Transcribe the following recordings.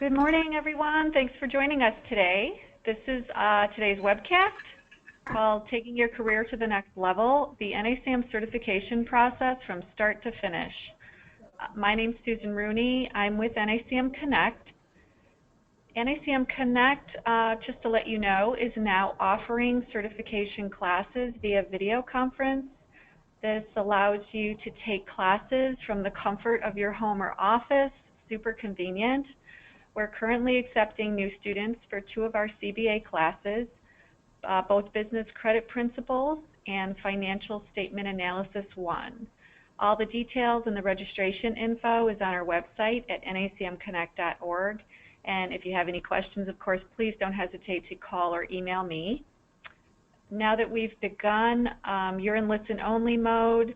Good morning, everyone. Thanks for joining us today. This is today's webcast called Taking Your Career to the Next Level, the NACM Certification Process from Start to Finish. My name's Susan Rooney. I'm with NACM Connect. NACM Connect, just to let you know, is now offering certification classes via video conference. This allows you to take classes from the comfort of your home or office. Super convenient. We're currently accepting new students for 2 of our CBA classes, both Business Credit Principles and Financial Statement Analysis 1. All the details and the registration info is on our website at nacmconnect.org. And if you have any questions, of course, please don't hesitate to call or email me. Now that we've begun, you're in listen-only mode.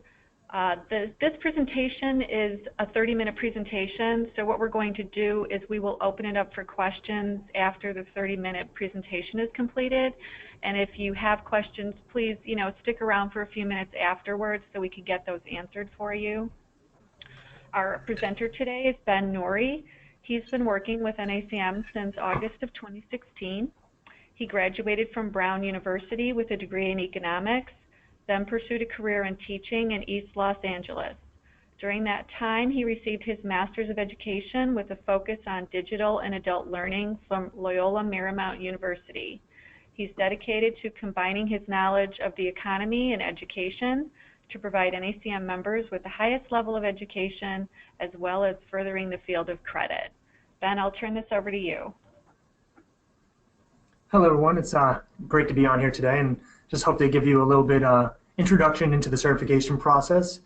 This presentation is a 30-minute presentation, so what we're going to do is we will open it up for questions after the 30-minute presentation is completed. And if you have questions, please, stick around for a few minutes afterwards so we can get those answered for you. Our presenter today is Ben Noury. He's been working with NACM since August of 2016. He graduated from Brown University with a degree in economics, then pursued a career in teaching in East Los Angeles. During that time, he received his Master's of Education with a focus on digital and adult learning from Loyola Marymount University. He's dedicated to combining his knowledge of the economy and education to provide NACM members with the highest level of education, as well as furthering the field of credit. Ben, I'll turn this over to you. Hello, everyone. It's great to be on here today, and just hope to give you a little bit introduction into the certification process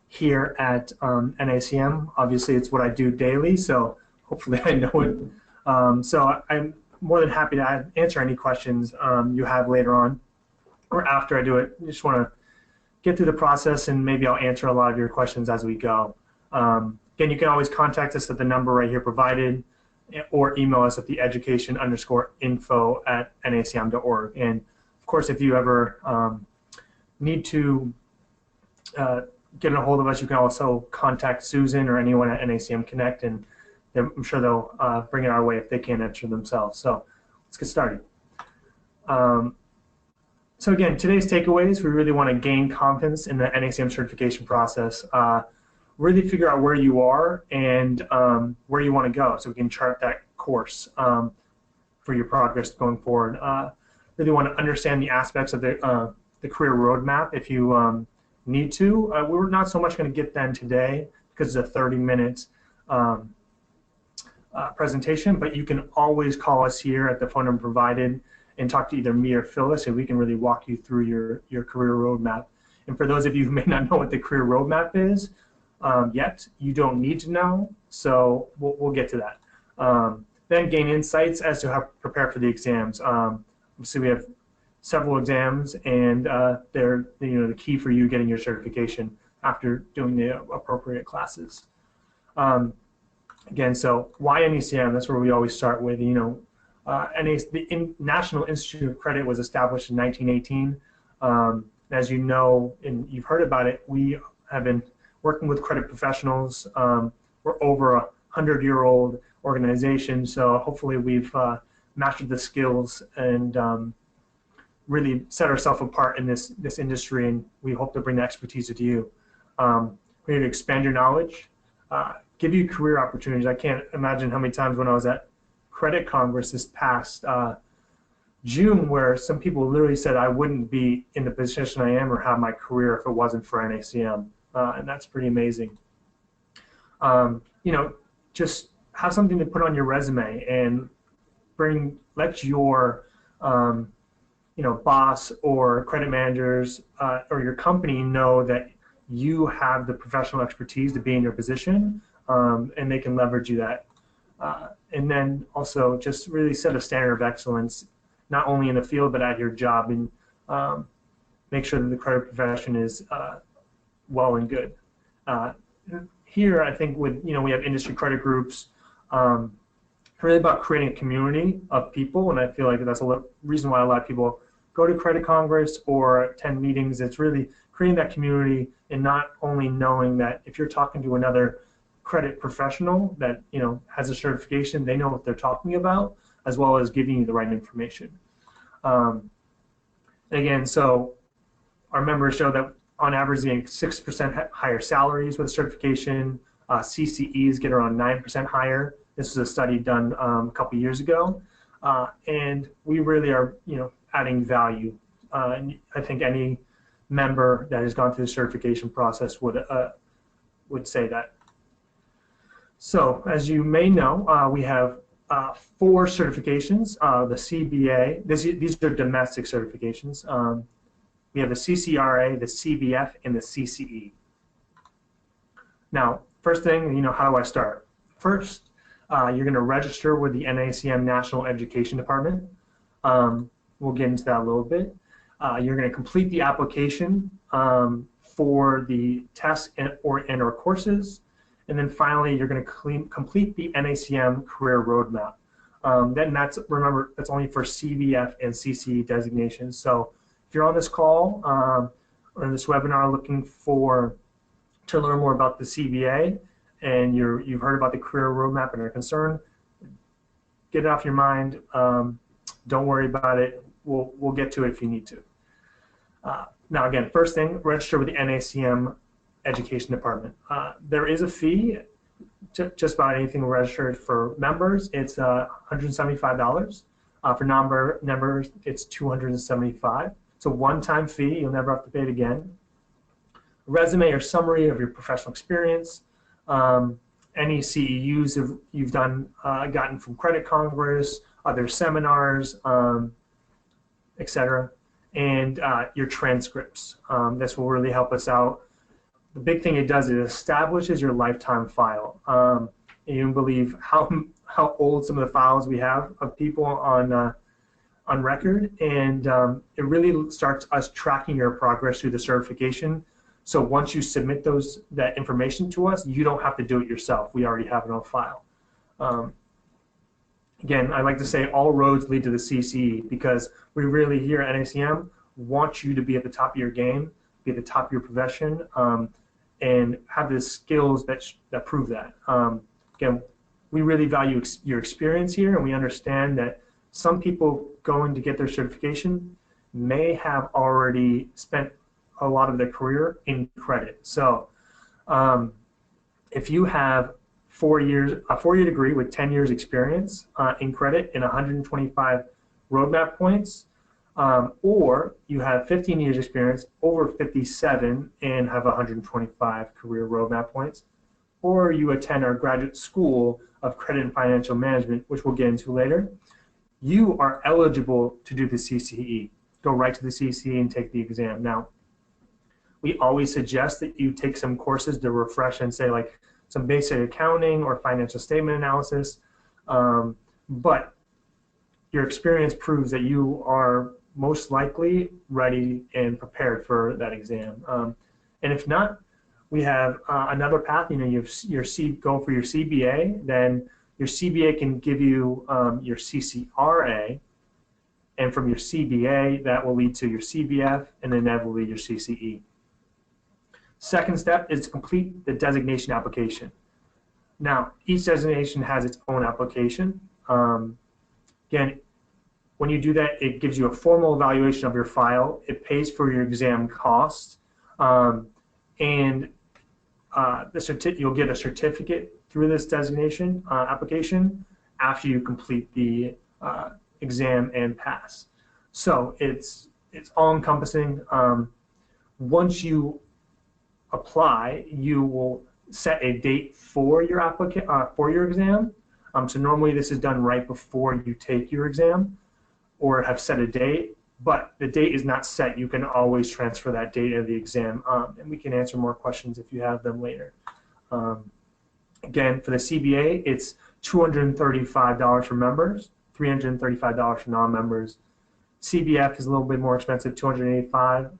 here at NACM. Obviously, it's what I do daily, so hopefully I know it. So I'm more than happy to answer any questions you have later on or after I do it. I just want to get through the process, and maybe I'll answer a lot of your questions as we go. Again, you can always contact us at the number right here provided, or email us at theeducation_info@nacm.org. And of course, if you ever need to get a hold of us, you can also contact Susan or anyone at NACM Connect, and I'm sure they'll bring it our way if they can't answer themselves. So let's get started. So again, today's takeaways, we really want to gain confidence in the NACM certification process, really figure out where you are and where you want to go, so we can chart that course for your progress going forward. Really want to understand the aspects of the career roadmap if you need to. We're not so much going to get them today because it's a 30-minute presentation, but you can always call us here at the phone number provided and talk to either me or Phyllis, and we can really walk you through your career roadmap. And for those of you who may not know what the career roadmap is yet, you don't need to know, so we'll get to that. Then gain insights as to how to prepare for the exams. So we have several exams, and they're the key for you getting your certification after doing the appropriate classes. Again, so why NACM? That's where we always start with. The National Institute of Credit was established in 1918. As you know, and you've heard about it, we have been working with credit professionals. We're over a 100-year-old organization, so hopefully we've mastered the skills and really set ourselves apart in this industry, and we hope to bring the expertise to you. We're here to expand your knowledge, give you career opportunities. I can't imagine how many times when I was at Credit Congress this past June where some people literally said I wouldn't be in the position I am or have my career if it wasn't for NACM, and that's pretty amazing. Just have something to put on your resume and let your boss or credit managers or your company know that you have the professional expertise to be in your position, and they can leverage you that. And then also just really set a standard of excellence, not only in the field but at your job, and make sure that the credit profession is well and good. Here, I think we have industry credit groups, really about creating a community of people, and I feel like that's a reason why a lot of people go to Credit Congress or attend meetings. It's really creating that community, and not only knowing that if you're talking to another credit professional that has a certification. They know what they're talking about, as well as giving you the right information. Again, so our members show that on average they get 6% higher salaries with a certification. CCEs get around 9% higher. This was a study done a couple years ago, and we really are adding value. And I think any member that has gone through the certification process would say that. So as you may know, we have 4 certifications. The CBA, these are domestic certifications. We have the CCRA, the CBF, and the CCE. Now, first thing, how do I start? First, you're going to register with the NACM National Education Department. We'll get into that a little bit. You're going to complete the application for the tests and/or courses. And then finally, you're going to complete the NACM Career Roadmap. Remember, that's only for CBF and CCE designations. So if you're on this call or this webinar looking to learn more about the CBA, and you've heard about the Career Roadmap and are concerned, get it off your mind. Don't worry about it. We'll get to it if you need to. Now, again, first thing, register with the NACM Education Department. There is a fee, just about anything registered for members. It's $175. For non-members, it's $275. It's a one-time fee. You'll never have to pay it again. Resume or summary of your professional experience. Any CEUs you've gotten from Credit Congress, other seminars, etc. And your transcripts. This will really help us out. The big thing it does is it establishes your lifetime file. You don't believe how old some of the files we have of people on record, and it really starts us tracking your progress through the certification. So once you submit that information to us, you don't have to do it yourself. We already have it on file. Again, I like to say all roads lead to the CCE, because we really here at NACM want you to be at the top of your game, be at the top of your profession, and have the skills that prove that. Again, we really value your experience here, and we understand that some people going to get their certification may have already spent a lot of their career in credit. So if you have a 4-year degree with 10 years experience in credit and 125 roadmap points, or you have 15 years experience over 57 and have 125 career roadmap points, or you attend our graduate school of credit and financial management, which we'll get into later, you are eligible to do the CCE. Go right to the CCE and take the exam. Now, we always suggest that you take some courses to refresh and say like some basic accounting or financial statement analysis, but your experience proves that you are most likely ready and prepared for that exam. And if not, we have another path. You go for your CBA, then your CBA can give you your CCRA, and from your CBA, that will lead to your CBF, and then that will lead your CCE. Second step is to complete the designation application. Now, each designation has its own application. Again, when you do that, it gives you a formal evaluation of your file. It pays for your exam costs, and you'll get a certificate through this designation application after you complete the exam and pass. So it's all-encompassing. Once you apply, you will set a date for your exam. So normally this is done right before you take your exam, or have set a date, but the date is not set. You can always transfer that date of the exam, and we can answer more questions if you have them later. Again, for the CBA, it's $235 for members, $335 for non-members. CBF is a little bit more expensive, $285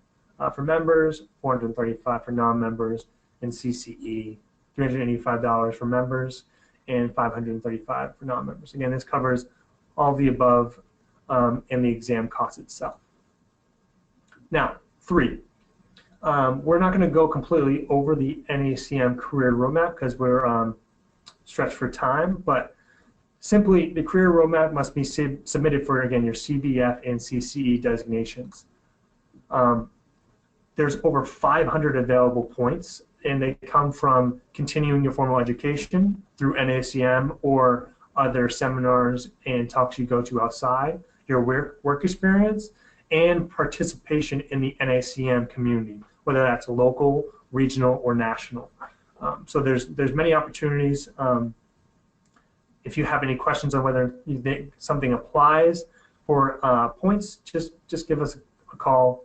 for members, $435 for non-members, and CCE, $385 for members, and $535 for non-members. Again, this covers all the above and the exam cost itself. Now, 3, We're not going to go completely over the NACM career roadmap because we're stretched for time, but simply the career roadmap must be submitted for, again, your CBF and CCE designations. There's over 500 available points, and they come from continuing your formal education through NACM or other seminars and talks you go to outside, your work experience, and participation in the NACM community, whether that's local, regional, or national. So there's many opportunities. If you have any questions on whether you think something applies for points, just give us a call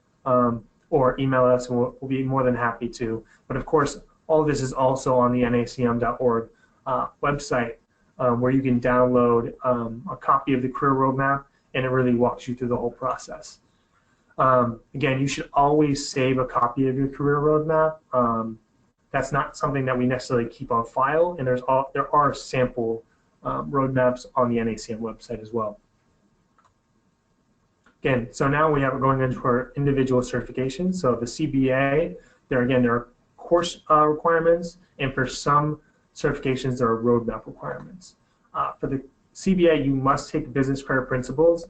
or email us, and we'll be more than happy to. But of course, all of this is also on the nacm.org website, where you can download a copy of the career roadmap, and it really walks you through the whole process. Again, you should always save a copy of your career roadmap. That's not something that we necessarily keep on file, and there are sample roadmaps on the NACM website as well. Again, so now we're going into our individual certifications. So the CBA, there are course requirements, and for some certifications, there are roadmap requirements. For the CBA, you must take business credit principles.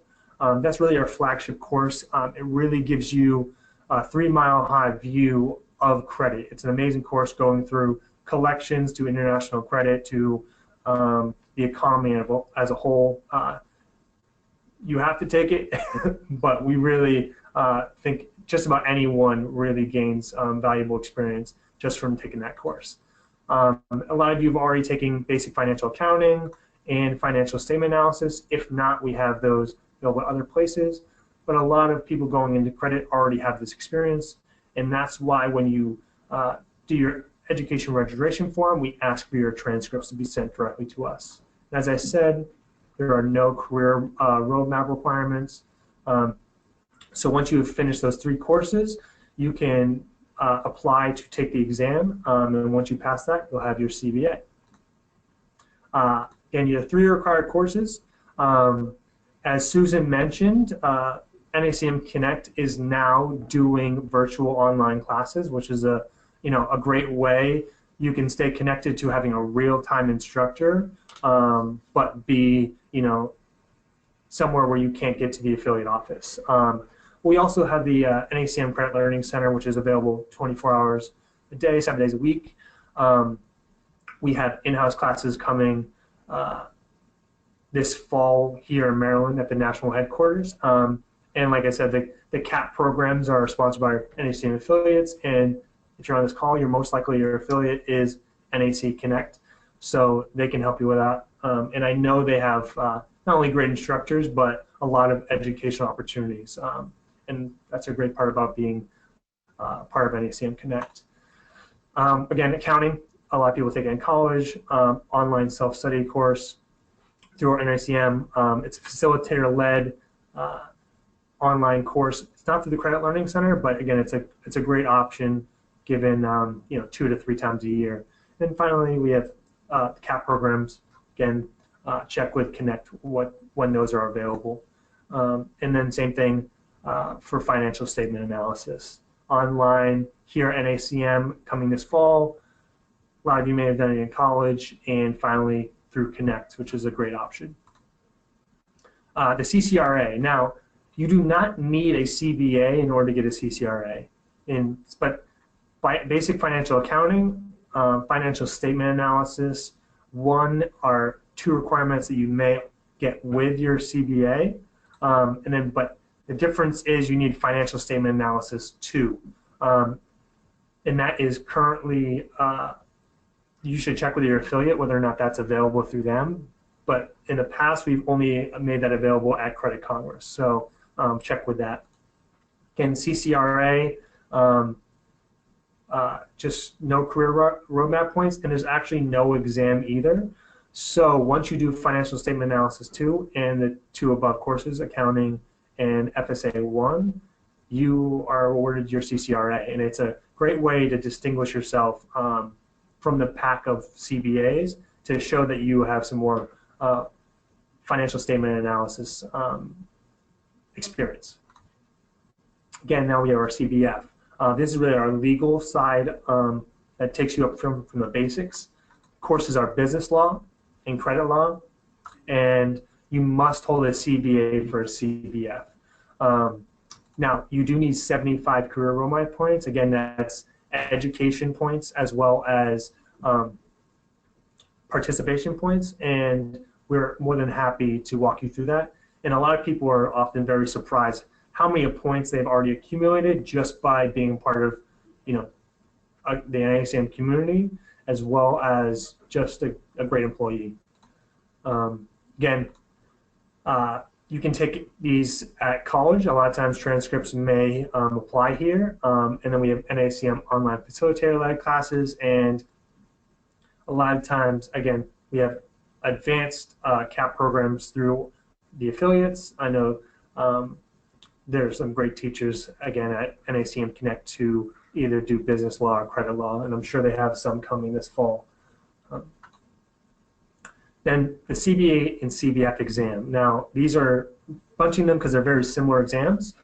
That's really our flagship course. It really gives you a 3-mile-high view of credit. It's an amazing course going through collections to international credit to the economy as a whole. You have to take it, but we really think just about anyone really gains valuable experience just from taking that course. A lot of you have already taken basic financial accounting and financial statement analysis. If not, we have those available at other places. But a lot of people going into credit already have this experience, and that's why when you do your education registration form, we ask for your transcripts to be sent directly to us. And as I said, there are no career roadmap requirements. So once you've finished those 3 courses, you can apply to take the exam, and once you pass that, you'll have your CBA. And you have 3 required courses. As Susan mentioned, NACM Connect is now doing virtual online classes, which is a great way you can stay connected to having a real-time instructor, but be somewhere where you can't get to the affiliate office. We also have the NACM Credit Learning Center, which is available 24 hours a day, 7 days a week. We have in-house classes coming this fall here in Maryland at the national headquarters. And like I said, the CAP programs are sponsored by NACM affiliates, and if you're on this call, most likely your affiliate is NAC Connect, so they can help you with that. And I know they have not only great instructors, but a lot of educational opportunities. And that's a great part about being part of NACM Connect. Again, accounting, a lot of people take it in college, online self-study course through our NACM. It's a facilitator-led online course. It's not through the Credit Learning Center, but again, it's a great option given 2 to 3 times a year. And finally, we have CAP programs. Again, check with Connect when those are available. And then same thing for financial statement analysis. Online here at NACM coming this fall. A lot of you may have done it in college, and finally through Connect, which is a great option. The CCRA. Now, you do not need a CBA in order to get a CCRA. But by basic financial accounting, financial statement analysis, 1 or 2 requirements that you may get with your CBA, but the difference is you need financial statement analysis 2, and that is currently you should check with your affiliate whether or not that's available through them. But in the past, we've only made that available at Credit Congress, so check with that. Again, CCRA. Just no career roadmap points, and there's actually no exam either. So once you do financial statement analysis 2 and the 2 above courses, accounting and FSA 1, you are awarded your CCRA, and it's a great way to distinguish yourself from the pack of CBAs to show that you have some more financial statement analysis experience. Again, now we have our CBF. This is really our legal side that takes you up from the basics. Courses are business law and credit law, and you must hold a CBA for a CBF. Now, you do need 75 career enrollment points. Again, that's education points as well as participation points, and we're more than happy to walk you through that. And a lot of people are often very surprised how many points they've already accumulated just by being part of, the NACM community, as well as just a great employee. Again, you can take these at college. A lot of times transcripts may apply here. And then we have NACM online facilitator-led classes, and a lot of times, again, we have advanced CAP programs through the affiliates. I know there's some great teachers, again, at NACM Connect to either do business law or credit law, and I'm sure they have some coming this fall. Then the CBA and CBF exam. Now, these are bunching them because they're very similar exams.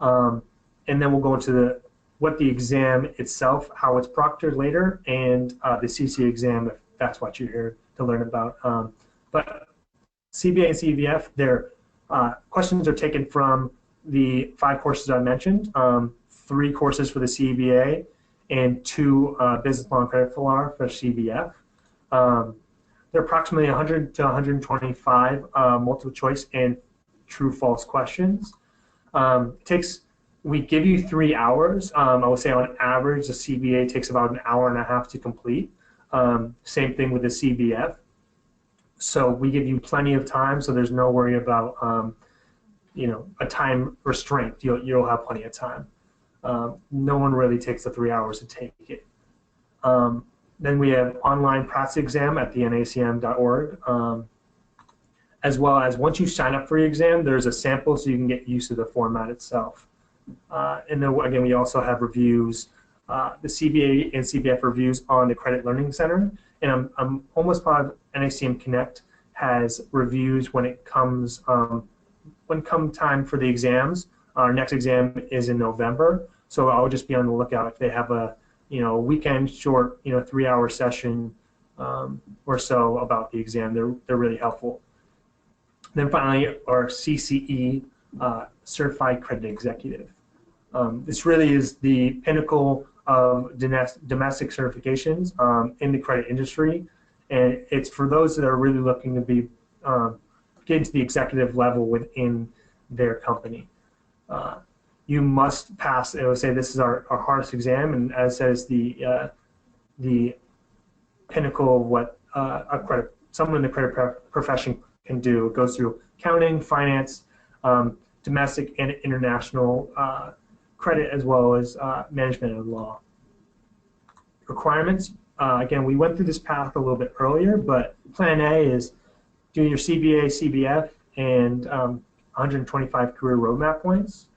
And then we'll go into what the exam itself, how it's proctored later, and the CCE exam, if that's what you're here to learn about. But CBA and CBF, their questions are taken from the 5 courses I mentioned, 3 courses for the CBA, and 2 business law and credit law for CBF. They're approximately 100 to 125 multiple choice and true-false questions. We give you 3 hours. I would say on average, the CBA takes about an hour and a half to complete. Same thing with the CBF. So we give you plenty of time, so there's no worry about a time restraint. You'll have plenty of time. No one really takes the 3 hours to take it. Then we have online practice exam at the nacm.org, as well as once you sign up for your exam, there's a sample so you can get used to the format itself. And then again, we also have reviews, the CBA and CBF reviews on the Credit Learning Center, and I'm almost positive NACM Connect has reviews when it comes time for the exams. Our next exam is in November, so I'll just be on the lookout if they have a weekend short 3-hour session or so about the exam. They're really helpful. Then finally, our CCE Certified Credit Executive. This really is the pinnacle of domestic certifications in the credit industry, and it's for those that are really looking to be get into the executive level within their company. You must pass. I would say this is our hardest exam, and as says the pinnacle of what someone in the credit profession can do. It goes through accounting, finance, domestic and international credit, as well as management and law. Requirements. Again, we went through this path a little bit earlier, but Plan A is doing your CBA, CBF, and 125 career roadmap points.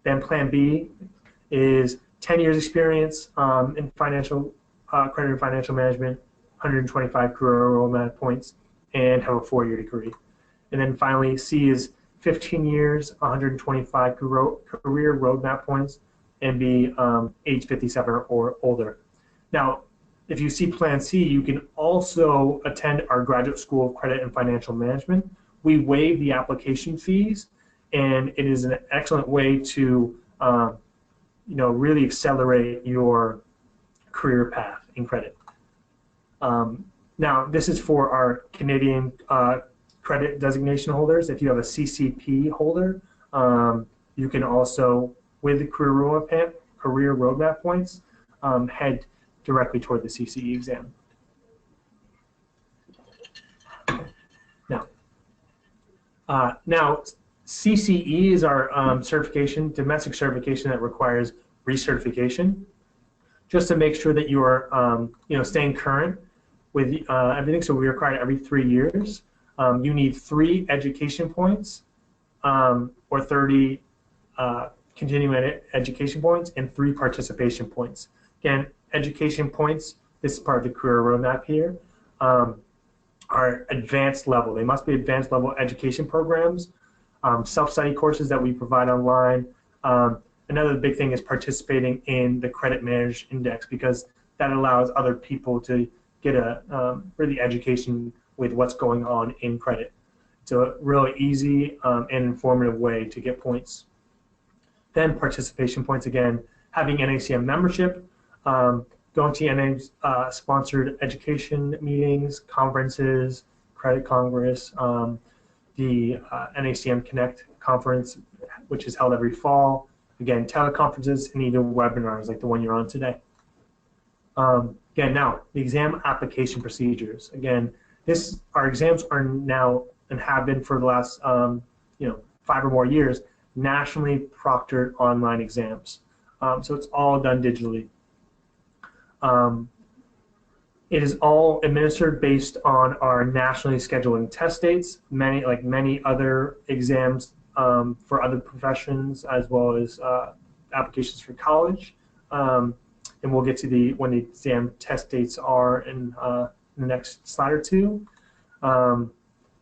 Then Plan B is 10 years experience in financial credit and financial management, 125 career roadmap points, and have a 4-year degree. And then finally, C is 15 years, 125 career roadmap points, and be age 57 or older. Now, if you see Plan C, you can also attend our Graduate School of Credit and Financial Management. We waive the application fees, and it is an excellent way to really accelerate your career path in credit. Now, this is for our Canadian credit designation holders. If you have a CCP holder, you can also, with the career roadmap points, head directly toward the CCE exam. Now, CCE is our certification, domestic certification that requires recertification, just to make sure that you are, staying current with everything. So we require it every 3 years. You need 3 education points, or 30 continuing education points, and 3 participation points. Again, education points, this is part of the career roadmap here, are advanced level. They must be advanced level education programs, self-study courses that we provide online, another big thing is participating in the Credit Managed Index, because that allows other people to get a really education with what's going on in credit. It's a really easy and informative way to get points. Then participation points, again, having NACM membership, going to NA sponsored education meetings, conferences, Credit Congress, the NACM Connect conference, which is held every fall. Again, teleconferences and even webinars like the one you're on today. Again, now, the exam application procedures. Again, our exams are now, and have been for the last 5 or more years, nationally proctored online exams. So it's all done digitally. It is all administered based on our nationally scheduling test dates, like many other exams for other professions, as well as applications for college. And we'll get to when the exam test dates are in the next slide or two.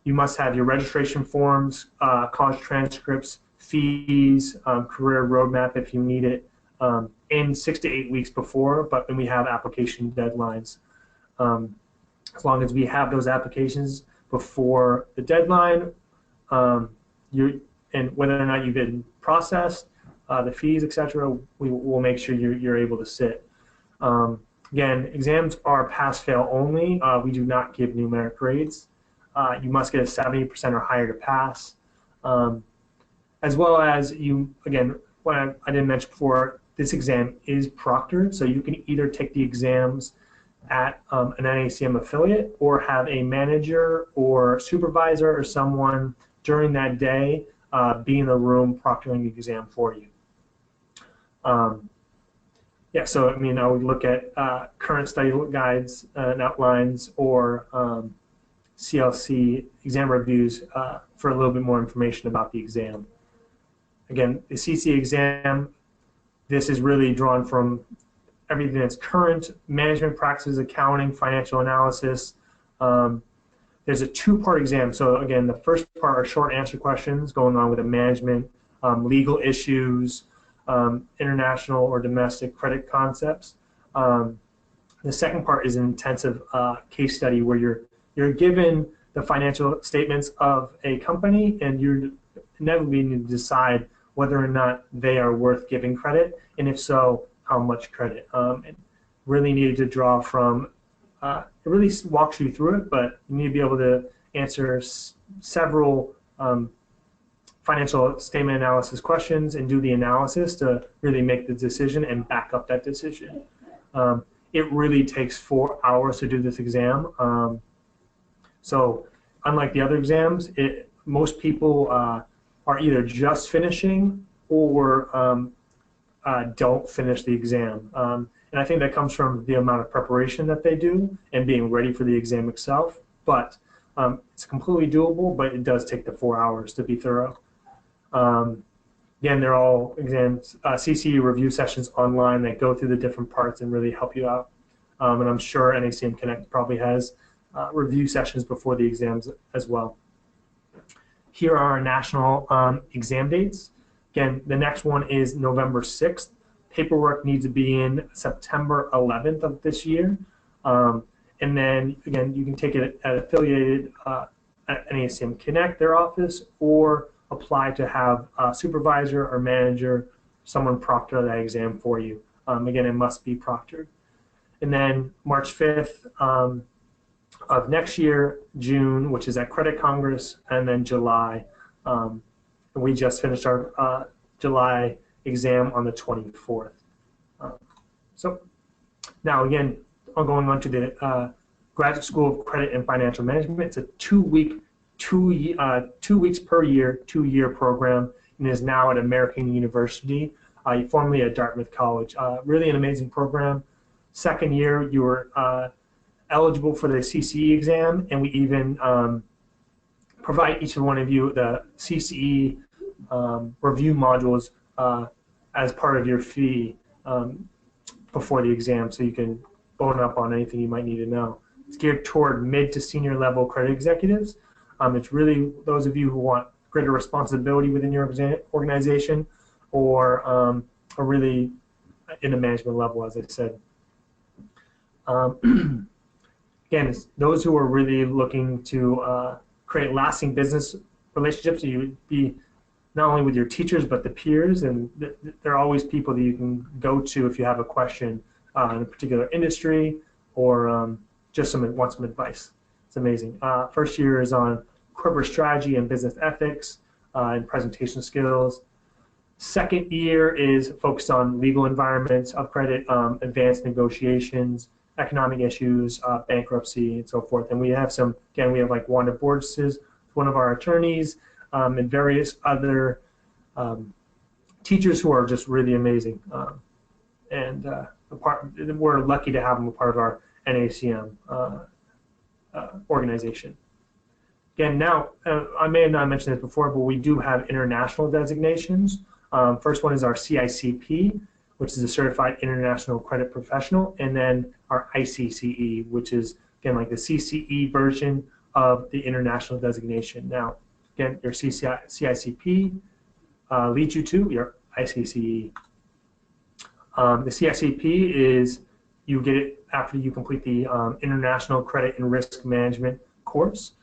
You must have your registration forms, college transcripts, fees, career roadmap if you need it, in 6 to 8 weeks before, but then we have application deadlines. As long as we have those applications before the deadline, and whether or not you've been processed, the fees, etc., we will make sure you're able to sit. Again, exams are pass-fail only. We do not give numeric grades. You must get a 70% or higher to pass. As well as again, what I didn't mention before, this exam is proctored, so you can either take the exams at an NACM affiliate or have a manager or supervisor or someone during that day be in the room proctoring the exam for you. Yeah, so I mean, I would look at current study guides and outlines, or CLC exam reviews for a little bit more information about the exam. Again, the CCE exam, this is really drawn from everything that's current: management practices, accounting, financial analysis. There's a two-part exam. So again, the first part are short answer questions going on with the management, legal issues, international or domestic credit concepts. The second part is an intensive case study where you're given the financial statements of a company, and you're inevitably need to decide whether or not they are worth giving credit, and if so, how much credit. It really needed to draw from, it really walks you through it, but you need to be able to answer several financial statement analysis questions and do the analysis to really make the decision and back up that decision. It really takes 4 hours to do this exam. So unlike the other exams, most people are either just finishing or don't finish the exam. And I think that comes from the amount of preparation that they do and being ready for the exam itself. But it's completely doable, but it does take the 4 hours to be thorough. Again, they're all exams, CCE review sessions online that go through the different parts and really help you out. And I'm sure NACM Connect probably has review sessions before the exams as well. Here are our national exam dates. Again, the next one is November 6th. Paperwork needs to be in September 11th of this year. And then, again, you can take it at affiliated at NACM Connect, their office, or apply to have a supervisor or manager, someone proctor that exam for you. Again, it must be proctored. And then March 5th of next year, June, which is at Credit Congress, and then July. We just finished our July exam on the 24th. So now, again, I'm going on to the Graduate School of Credit and Financial Management. It's a 2 weeks per year, 2-year program, and is now at American University, formerly at Dartmouth College. Really an amazing program. Second year, you were eligible for the CCE exam, and we even provide each and one of you the CCE review modules as part of your fee before the exam, so you can bone up on anything you might need to know. It's geared toward mid to senior level credit executives. It's really those of you who want greater responsibility within your organization, or are really in the management level, as I said. Again, it's those who are really looking to create lasting business relationships. You would be not only with your teachers, but the peers, and there are always people that you can go to if you have a question in a particular industry or just want some advice. It's amazing. First year is on corporate strategy and business ethics and presentation skills. Second year is focused on legal environments of credit, advanced negotiations, economic issues, bankruptcy, and so forth. And we have some, again, we have like Wanda Borges, one of our attorneys, and various other teachers who are just really amazing. We're lucky to have them a part of our NACM organization. Again, now, I may have not mentioned this before, but we do have international designations. First one is our CICP, which is a Certified International Credit Professional, and then our ICCE, which is, again, like the CCE version of the international designation. Now, again, your CICP leads you to your ICCE. The CICP is, you get it after you complete the International Credit and Risk Management course.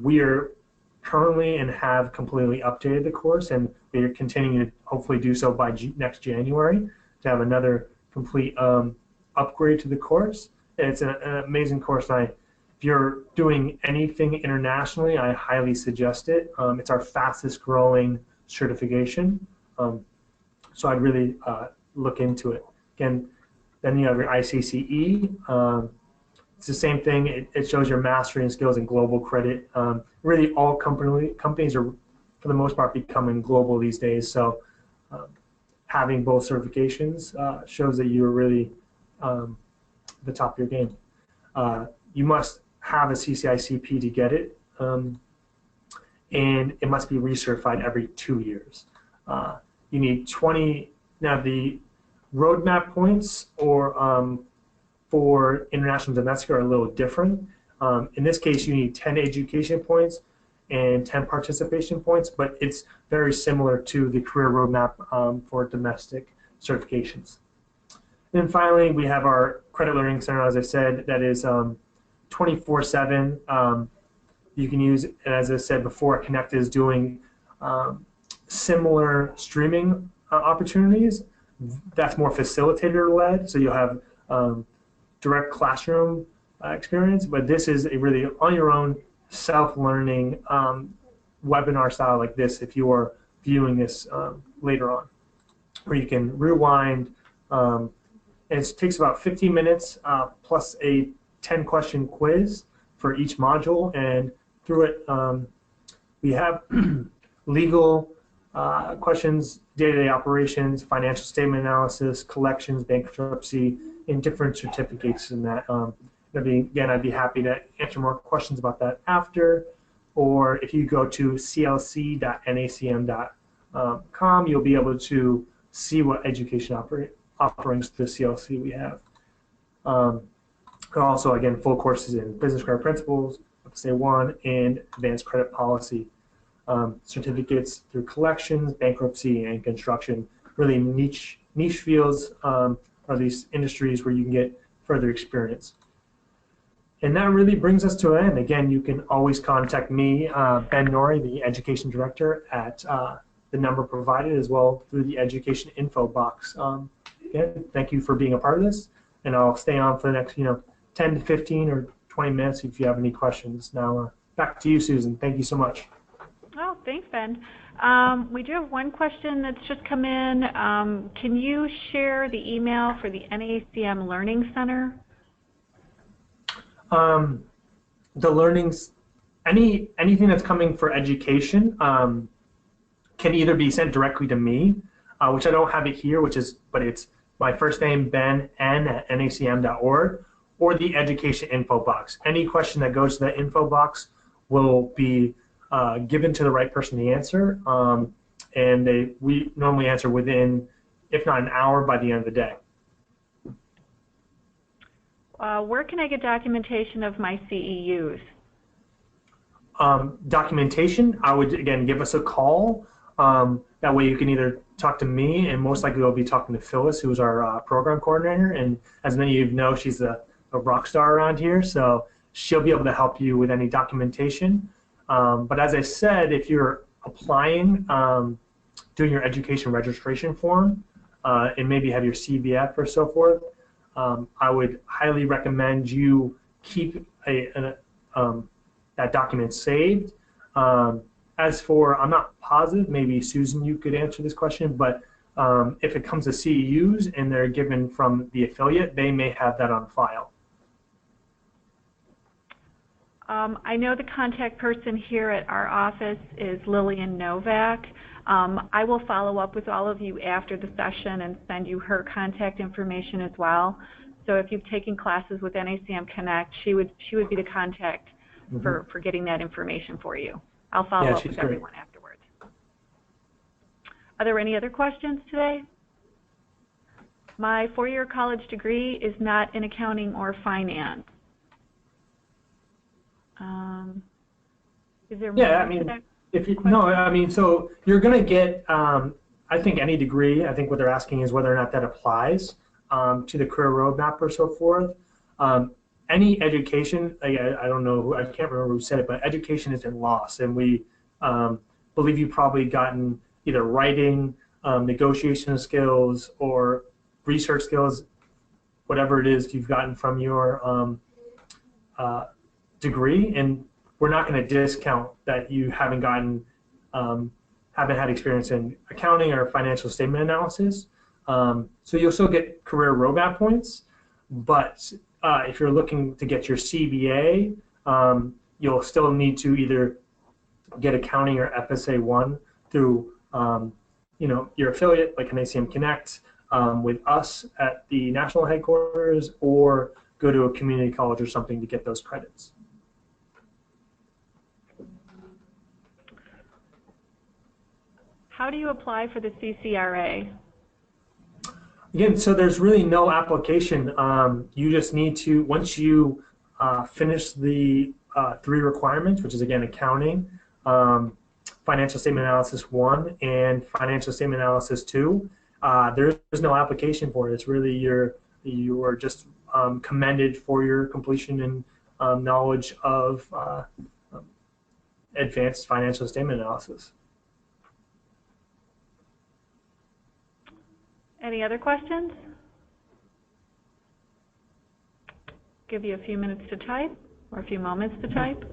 We are currently and have completely updated the course, and we are continuing to hopefully do so by next January to have another complete upgrade to the course. And it's an amazing course. If you're doing anything internationally, I highly suggest it. It's our fastest growing certification, so I'd really look into it. Again, then you have your ICCE. It's the same thing. It shows your mastery and skills in global credit. Really, all companies are, for the most part, becoming global these days. So having both certifications shows that you're really the top of your game. You must have a CCICP to get it, and it must be recertified every 2 years. You need 20. Now the roadmap points or for international and domestic are a little different. In this case, you need 10 education points and 10 participation points, but it's very similar to the career roadmap for domestic certifications. And then finally, we have our Credit Learning Center, as I said, that is 24/7. You can use, as I said before, Connect is doing similar streaming opportunities. That's more facilitator-led, so you'll have direct classroom experience, but this is a really on your own self-learning webinar style like this if you are viewing this later on, where you can rewind. And it takes about 15 minutes plus a 10-question quiz for each module, and through it we have legal questions, day-to-day operations, financial statement analysis, collections, bankruptcy, and different certificates in that. Again, I'd be happy to answer more questions about that after, or if you go to clc.nacm.com, you'll be able to see what education offerings to the CLC we have. Also, again, full courses in business credit principles, say 1, and advanced credit policy. Certificates through collections, bankruptcy, and construction. Really niche fields are these industries where you can get further experience. And that really brings us to an end. Again, you can always contact me, Ben Noury, the Education Director, at the number provided, as well through the Education info box. Again, thank you for being a part of this, and I'll stay on for the next 10 to 15 or 20 minutes if you have any questions. Now, back to you, Susan. Thank you so much. Oh, thanks, Ben. We do have one question that's just come in. Can you share the email for the NACM Learning Center? The learnings, anything that's coming for education can either be sent directly to me, which I don't have it here, but it's my first name, Ben, N@nacm.org, or the education info box. Any question that goes to that info box will be given to the right person to answer, and we normally answer within, if not an hour, by the end of the day. Where can I get documentation of my CEUs? Documentation, I would, again, give us a call. That way you can either talk to me, and most likely we'll be talking to Phyllis, who's our program coordinator. And as many of you know, she's a rock star around here, so she'll be able to help you with any documentation. But as I said, if you're applying, doing your education registration form, and maybe have your CBF or so forth, I would highly recommend you keep that document saved. As for, I'm not positive, maybe Susan, you could answer this question, but if it comes to CEUs and they're given from the affiliate, they may have that on file. I know the contact person here at our office is Lillian Novak. I will follow up with all of you after the session and send you her contact information as well. So if you've taken classes with NACM Connect, she would be the contact for getting that information for you. I'll follow up with everyone afterwards. Are there any other questions today? My four-year college degree is not in accounting or finance. Is there more to that? If you, no, I mean, so you're going to get, I think any degree, I think what they're asking is whether or not that applies to the career roadmap or so forth. Any education, I don't know, I can't remember who said it, but education isn't lost. And we believe you've probably gotten either writing, negotiation skills, or research skills, whatever it is you've gotten from your degree. And we're not going to discount that you haven't gotten, haven't had experience in accounting or financial statement analysis. So you'll still get career roadmap points, but if you're looking to get your CBA, you'll still need to either get accounting or FSA 1 through your affiliate, like NACM Connect, with us at the national headquarters, or go to a community college or something to get those credits. How do you apply for the CCRA? Again, so there's really no application. You just need to, once you finish the 3 requirements, which is again accounting, financial statement analysis 1, and financial statement analysis 2, there's no application for it. It's really you are just commended for your completion and knowledge of advanced financial statement analysis. Any other questions? Give you a few minutes to type, or a few moments to type.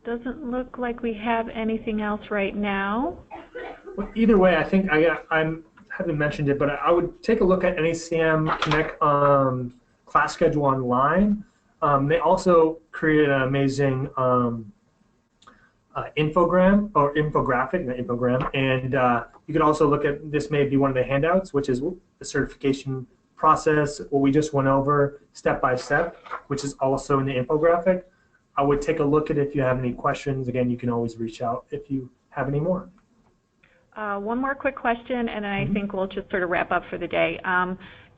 Doesn't look like we have anything else right now. Well, either way, I think I haven't mentioned it, but I would take a look at NACM Connect class schedule online. They also created an amazing infographic, and you could also look at, this may be one of the handouts, which is the certification process, what we just went over step by step, which is also in the infographic. I would take a look at it if you have any questions. Again, you can always reach out if you have any more. One more quick question, and then I think we'll just sort of wrap up for the day.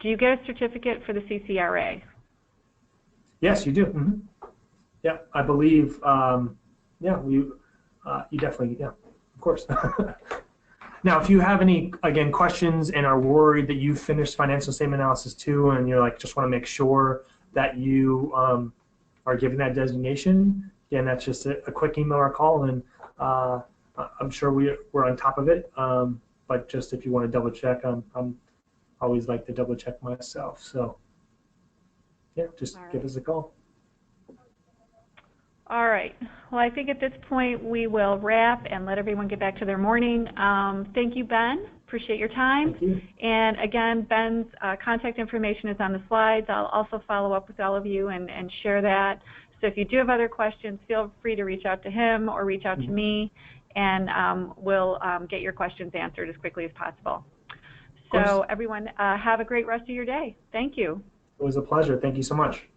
Do you get a certificate for the CCRA? Yes, you do. Yeah, I believe. Yeah, you definitely. Yeah, of course. Now, if you have any questions and are worried that you finished financial statement analysis 2, and you're like, just want to make sure that you are given that designation, again, that's just a quick email or call, and I'm sure we're on top of it. But just if you want to double check, I'm always like to double check myself. So. Yeah, just give us a call. All right. Well, I think at this point we will wrap and let everyone get back to their morning. Thank you, Ben. Appreciate your time. Thank you. And again, Ben's contact information is on the slides. I'll also follow up with all of you and share that. So if you do have other questions, feel free to reach out to him or reach out to me, and we'll get your questions answered as quickly as possible. So everyone, have a great rest of your day. Thank you. It was a pleasure. Thank you so much.